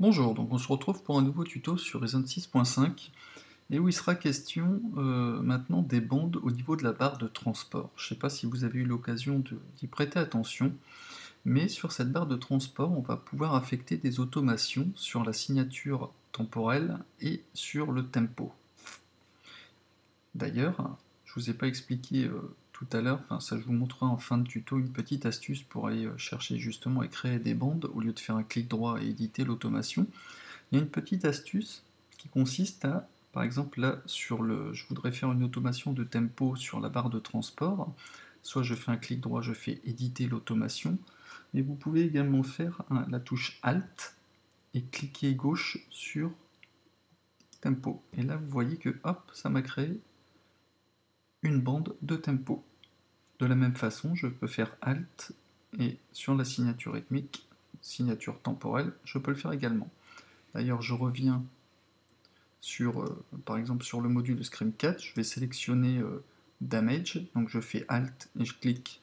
Bonjour, donc on se retrouve pour un nouveau tuto sur Ryzen 6.5 et où il sera question maintenant des bandes au niveau de la barre de transport. Je ne sais pas si vous avez eu l'occasion d'y prêter attention, mais sur cette barre de transport, on va pouvoir affecter des automations sur la signature temporelle et sur le tempo. D'ailleurs, je ne vous ai pas expliqué tout à l'heure, enfin ça je vous montrerai en fin de tuto une petite astuce pour aller chercher justement et créer des bandes au lieu de faire un clic droit et éditer l'automation. Il y a une petite astuce qui consiste à, par exemple là, je voudrais faire une automation de tempo sur la barre de transport, soit je fais un clic droit, je fais éditer l'automation, mais vous pouvez également faire la touche Alt et cliquer gauche sur tempo. Et là vous voyez que hop, ça m'a créé une bande de tempo. De la même façon, je peux faire Alt et sur la signature rythmique, signature temporelle, je peux le faire également. D'ailleurs, je reviens par exemple sur le module Scream4, je vais sélectionner Damage, donc je fais Alt et je clique.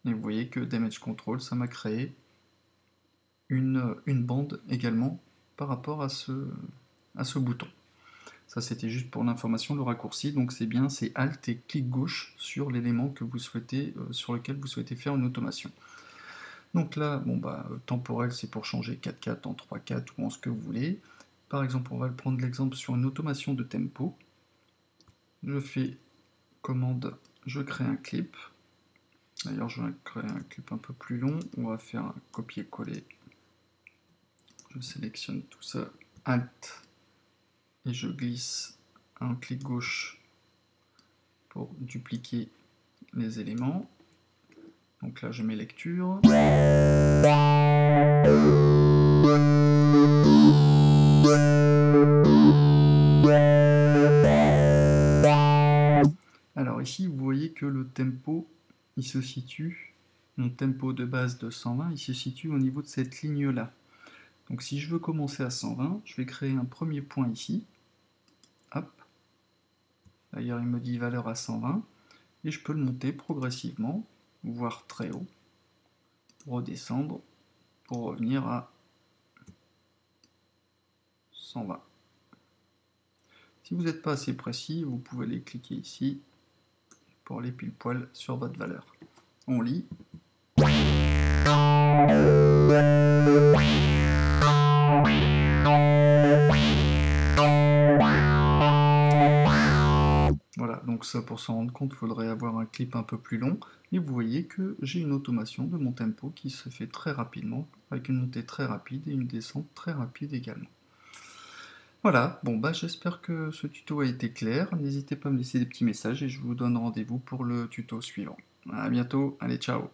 Et vous voyez que Damage Control, ça m'a créé une bande également par rapport à ce bouton. Ça c'était juste pour l'information, le raccourci, donc c'est bien, c'est Alt et clic gauche sur l'élément que vous souhaitez, sur lequel vous souhaitez faire une automation. Donc là, bon bah, temporel c'est pour changer 4/4 en 3/4 ou en ce que vous voulez. Par exemple, on va prendre l'exemple sur une automation de tempo. Je fais commande, je crée un clip. D'ailleurs, je vais créer un clip un peu plus long. On va faire un copier-coller. Je sélectionne tout ça, Alt, et je glisse un clic gauche pour dupliquer les éléments. Donc là, je mets lecture. Alors ici, vous voyez que le tempo, il se situe, mon tempo de base de 120, il se situe au niveau de cette ligne-là. Donc si je veux commencer à 120, je vais créer un premier point ici. Hop. D'ailleurs, il me dit valeur à 120. Et je peux le monter progressivement, voire très haut, redescendre pour revenir à 120. Si vous n'êtes pas assez précis, vous pouvez aller cliquer ici pour aller pile poil sur votre valeur. On lit. Voilà, donc ça pour s'en rendre compte, il faudrait avoir un clip un peu plus long, et vous voyez que j'ai une automation de mon tempo qui se fait très rapidement, avec une montée très rapide et une descente très rapide également. Voilà, bon bah j'espère que ce tuto a été clair, n'hésitez pas à me laisser des petits messages et je vous donne rendez-vous pour le tuto suivant. A bientôt, allez ciao!